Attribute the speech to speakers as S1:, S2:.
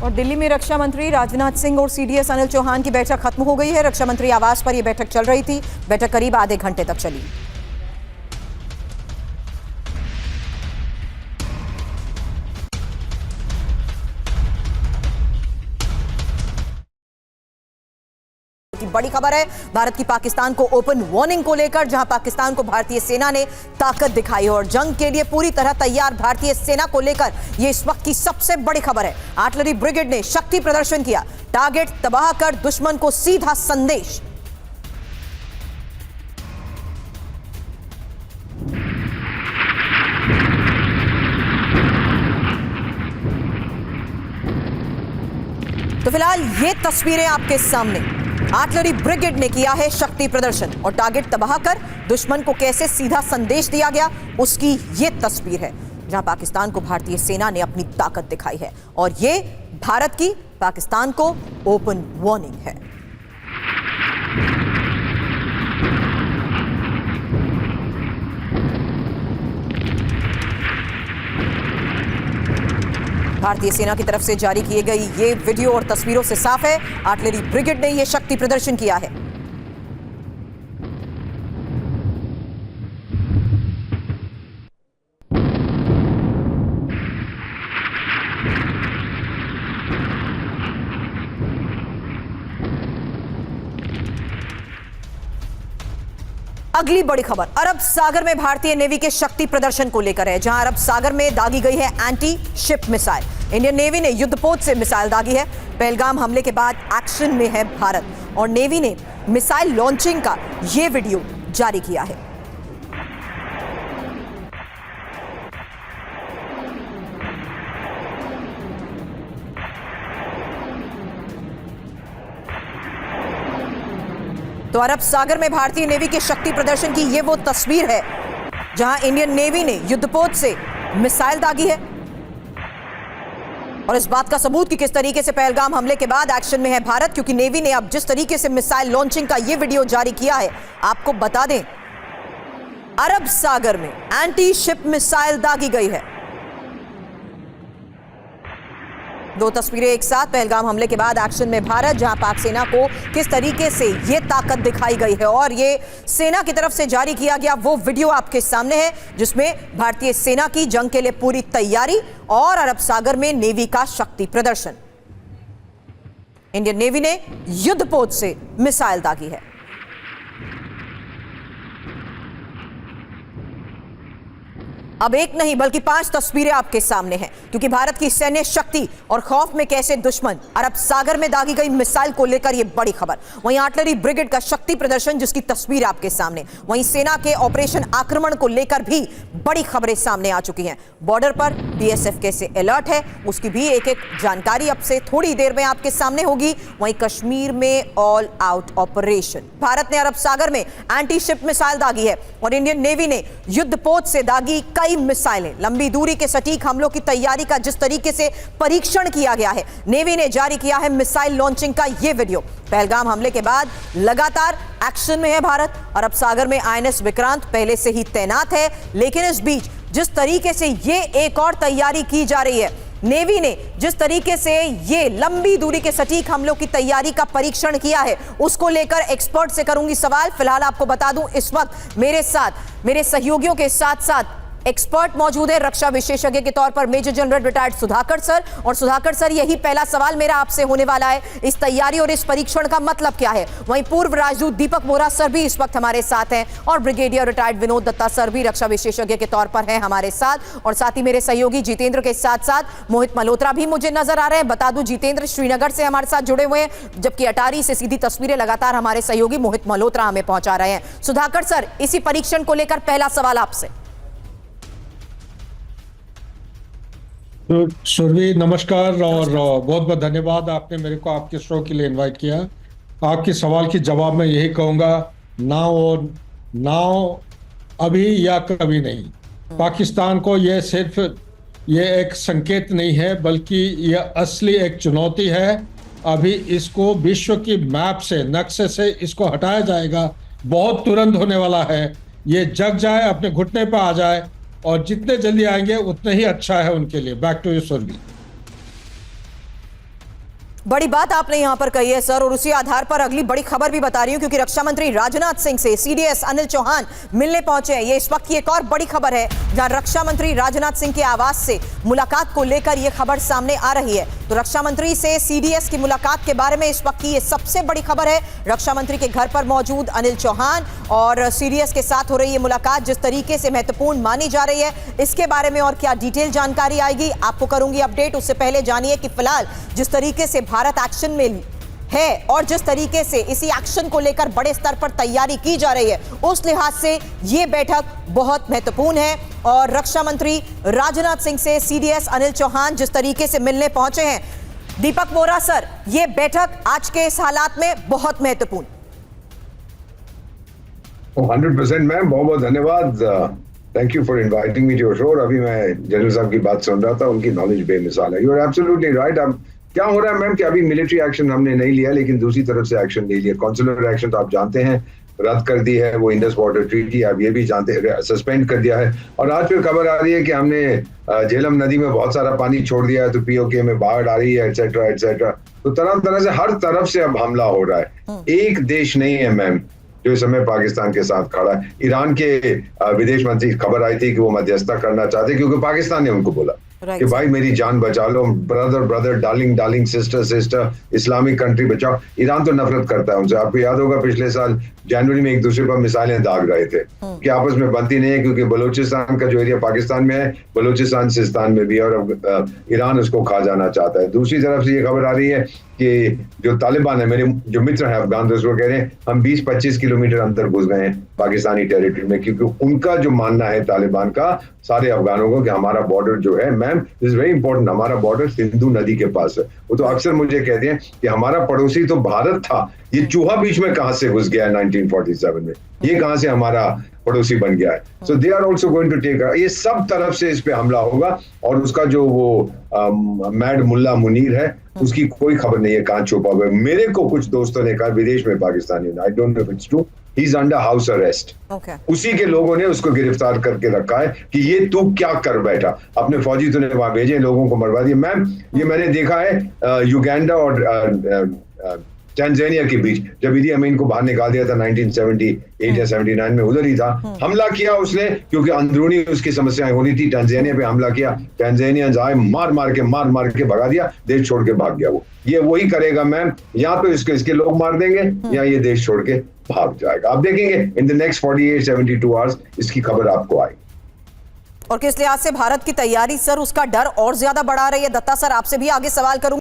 S1: और दिल्ली में रक्षा मंत्री राजनाथ सिंह और सीडीएस अनिल चौहान की बैठक खत्म हो गई है। रक्षा मंत्री आवास पर यह बैठक चल रही थी। बैठक करीब आधे घंटे तक चली। बड़ी खबर है भारत की पाकिस्तान को ओपन वार्निंग को लेकर, जहां पाकिस्तान को भारतीय सेना ने ताकत दिखाई और जंग के लिए पूरी तरह तैयार भारतीय सेना को लेकर यह इस वक्त की सबसे बड़ी खबर है। आर्टिलरी ब्रिगेड ने शक्ति प्रदर्शन किया, टारगेट तबाह कर दुश्मन को सीधा संदेश। तो फिलहाल ये तस्वीरें आपके सामने, आर्टिलरी ब्रिगेड ने किया है शक्ति प्रदर्शन और टारगेट तबाह कर दुश्मन को कैसे सीधा संदेश दिया गया उसकी ये तस्वीर है, जहां पाकिस्तान को भारतीय सेना ने अपनी ताकत दिखाई है और ये भारत की पाकिस्तान को ओपन वार्निंग है। भारतीय सेना की तरफ से जारी किए गई ये वीडियो और तस्वीरों से साफ है, आर्टिलरी ब्रिगेड ने यह शक्ति प्रदर्शन किया है। अगली बड़ी खबर अरब सागर में भारतीय नेवी के शक्ति प्रदर्शन को लेकर है, जहां अरब सागर में दागी गई है anti ship missile. Indian navy ने युद्धपोत से मिसाइल दागी है। पहलगाम हमले के बाद एक्शन में है भारत और नेवी ने मिसाइल लॉन्चिंग का यह वीडियो जारी किया है। तो अरब सागर में भारतीय नेवी के शक्ति प्रदर्शन की ये वो तस्वीर है, जहां इंडियन नेवी ने युद्धपोत से मिसाइल दागी है और इस बात का सबूत कि किस तरीके से पहलगाम हमले के बाद एक्शन में है भारत, क्योंकि नेवी ने अब जिस तरीके से मिसाइल लॉन्चिंग का ये वीडियो जारी किया है। आपको बता दें, अरब सागर में एंटी शिप मिसाइल दागी गई है। दो तस्वीरें एक साथ, पहलगाम हमले के बाद एक्शन में भारत, जहां पाक सेना को किस तरीके से यह ताकत दिखाई गई है और ये सेना की तरफ से जारी किया गया वो वीडियो आपके सामने है, जिसमें भारतीय सेना की जंग के लिए पूरी तैयारी और अरब सागर में नेवी का शक्ति प्रदर्शन। इंडियन नेवी ने युद्धपोत से मिसाइल दागी है। अब एक नहीं बल्कि 5 तस्वीरें आपके सामने हैं, क्योंकि भारत की सैन्य शक्ति और खौफ में कैसे दुश्मन अरब सागर में दागी गई मिसाइल को लेकर यह बड़ी खबर। वहीं आर्टिलरी ब्रिगेड का शक्ति प्रदर्शन जिसकी तस्वीर आपके सामने, वहीं सेना के ऑपरेशन आक्रमण को लेकर भी बड़ी खबरें सामने आ चुकी हैं। बॉर्डर पर बीएसएफ कैसे अलर्ट है उसकी भी एक एक जानकारी अब से थोड़ी देर में आपके सामने होगी। वहीं कश्मीर में ऑल आउट ऑपरेशन, भारत ने अरब सागर में एंटी शिप मिसाइल दागी है और इंडियन नेवी ने युद्धपोत से दागी कई मिसाइलें। लंबी दूरी के सटीक हमलों की तैयारी का जिस तरीके से परीक्षण किया गया है, नेवी ने जारी किया है मिसाइल लॉन्चिंग का यह वीडियो। पहलगाम हमले के बाद लगातार एक्शन में है भारत। अरब सागर में आईएनएस विक्रांत पहले से ही तैनात है, लेकिन इस बीच जिस तरीके से यह एक और तैयारी की जा रही है, नेवी ने जिस तरीके से ये लंबी दूरी के सटीक हमलों की तैयारी का परीक्षण किया है, उसको लेकर एक्सपर्ट से करूंगी सवाल। फिलहाल आपको बता दूं, इस वक्त मेरे साथ मेरे सहयोगियों के साथ साथ एक्सपर्ट मौजूद है। रक्षा विशेषज्ञ के तौर पर major general retired Sudhakar sir. और सुधाकर सर, यही पहला सवाल मेरा आपसे होने वाला है, इस तैयारी और इस परीक्षण का मतलब क्या है? वहीं पूर्व राजदूत दीपक बोहरा सर भी इस वक्त हमारे साथ हैं और brigadier retired Vinod Datta sir भी रक्षा विशेषज्ञ के तौर पर हैं हमारे साथ, और साथ ही मेरे सहयोगी जितेंद्र के साथ साथ मोहित मल्होत्रा भी मुझे नजर आ रहे हैं। बता दूं, जितेंद्र श्रीनगर से हमारे साथ जुड़े हुए हैं, जबकि अटारी से सीधी तस्वीरें लगातार हमारे सहयोगी मोहित मल्होत्रा हमें पहुंचा रहे हैं। सुधाकर सर, इसी परीक्षण को लेकर पहला सवाल आपसे।
S2: तो सुरभि नमस्कार और बहुत बहुत धन्यवाद, आपने मेरे को आपके शो के लिए इनवाइट किया। आपके सवाल के जवाब में यही कहूँगा, नाउ अभी या कभी नहीं। पाकिस्तान को ये सिर्फ ये एक संकेत नहीं है, बल्कि ये असली एक चुनौती है। अभी इसको विश्व की मैप से, नक्शे से इसको हटाया जाएगा, बहुत तुरंत होने वाला है। ये जग जाए, अपने घुटने पर आ जाए, और जितने जल्दी आएंगे उतने ही अच्छा है उनके लिए। Back to you Surabhi.
S1: बड़ी बात आपने यहां पर कही है सर, और उसी आधार पर अगली बड़ी खबर भी बता रही हूं, क्योंकि रक्षा मंत्री राजनाथ सिंह से सीडीएस अनिल चौहान मिलने पहुंचे हैं। ये इस वक्त की एक और बड़ी खबर है, जहां रक्षा मंत्री राजनाथ सिंह के आवास से मुलाकात को लेकर यह खबर सामने आ रही है। तो रक्षा मंत्री से सीडीएस की मुलाकात के बारे में इस वक्त की यह सबसे बड़ी खबर है। रक्षा मंत्री के घर पर मौजूद अनिल चौहान और सीडीएस के साथ हो रही है मुलाकात, जिस तरीके से महत्वपूर्ण मानी जा रही है, इसके बारे में और क्या डिटेल जानकारी आएगी आपको करूंगी अपडेट। उससे पहले जानिए कि फिलहाल जिस तरीके से भारत एक्शन में है और जिस तरीके से इसी एक्शन को लेकर बड़े स्तर पर तैयारी की जा रही है, उस लिहाज से यह बैठक बहुत महत्वपूर्ण है। और रक्षा मंत्री राजनाथ सिंह से सीडीएस अनिल चौहान जिस तरीके से मिलने पहुंचे हैं, दीपक वोरा सर, यह बैठक आज के इस हालात में बहुत महत्वपूर्ण।
S3: 100% मैम, बहुत बहुत धन्यवाद। Thank you for inviting me to your show. अभी मैं जनरल साहब की बात सुन रहा था, उनकी नॉलेज बेमिसाल है। You are absolutely right. अब क्या हो रहा है मैम कि अभी मिलिट्री एक्शन हमने नहीं लिया, लेकिन दूसरी तरफ से एक्शन ले लिया। कॉन्सुलर एक्शन तो आप जानते हैं रद्द कर दी है, वो इंडस वाटर ट्रीटी आप ये भी जानते हैं, सस्पेंड कर दिया है। और आज फिर खबर आ रही है कि हमने झेलम नदी में बहुत सारा पानी छोड़ दिया है, तो पीओके में बाढ़ आ रही है, एटसेट्रा एटसेट्रा। तो तरह तरह से हर तरफ से अब हमला हो रहा है। एक देश नहीं है मैम जो इस समय पाकिस्तान के साथ खड़ा है। ईरान के विदेश मंत्री खबर आई थी कि वो मध्यस्थता करना चाहते, क्योंकि पाकिस्तान ने उनको बोला कि भाई मेरी जान बचा लो, brother brother, darling darling, sister sister, Islamic country बचाओ। ईरान तो नफरत करता है उनसे। आपको याद होगा पिछले साल जनवरी में एक दूसरे पर मिसाइलें दाग रहे थे कि आपस में बनती नहीं है, क्योंकि बलूचिस्तान का जो एरिया पाकिस्तान में है, बलूचिस्तान सिस्तान में भी है, और ईरान उसको खा जाना चाहता है। दूसरी तरफ से ये खबर आ रही है कि जो तालिबान है, मेरे जो मित्र हैं अफगान दोस्त, वो कह रहे हैं हम 20-25 किलोमीटर अंदर घुस गए हैं पाकिस्तानी टेरिटरी में, क्योंकि उनका जो मानना है तालिबान का सारे अफगानों को कि हमारा बॉर्डर जो है मैम, इज वेरी इंपॉर्टेंट, हमारा बॉर्डर सिंधु नदी के पास है। वो तो अक्सर मुझे कहते हैं कि हमारा पड़ोसी तो भारत था, ये चूहा बीच में कहां से घुस गया है 1947 में, ये कहां से हमारा पड़ोसी बन गया है। So they are also going to take, ये सब तरफ से इस पे हमला होगा। और उसका जो वो मैड मुल्ला मुनीर है, उसकी कोई खबर नहीं है कहां छुपा हुआ है। मेरे को कुछ दोस्तों ने कहा विदेश में, Pakistani, I don't know if it's true, he is under house arrest. उसी के लोगों ने उसको गिरफ्तार करके रखा है कि ये तू क्या कर बैठा, अपने फौजी तूने वहां भेजे, लोगों को मरवा दिया। मैम ये मैंने देखा है युगांडा और टैंजानिया के बीच, जब इदी अमीन को बाहर निकाल दिया था 1978 या 79 में, उधर ही था, हमला किया उसने, क्योंकि अंदरूनी उसकी समस्याएं हो रही थी। टैंजानिया पे हमला किया, टैंजानियंस आए, मार मार के भगा दिया, देश छोड़ के भाग गया। वो ये वही करेगा मैम, या तो इसके लोग मार देंगे या ये देश छोड़ के भाग जाएगा। आप देखेंगे इन द नेक्स्ट 48-72 आवर्स इसकी खबर आपको आएगी।
S1: और किस लिहाज से भारत की तैयारी सर उसका डर और ज्यादा बढ़ा रही है। दत्ता सर, आपसे भी आगे सवाल करूंगा।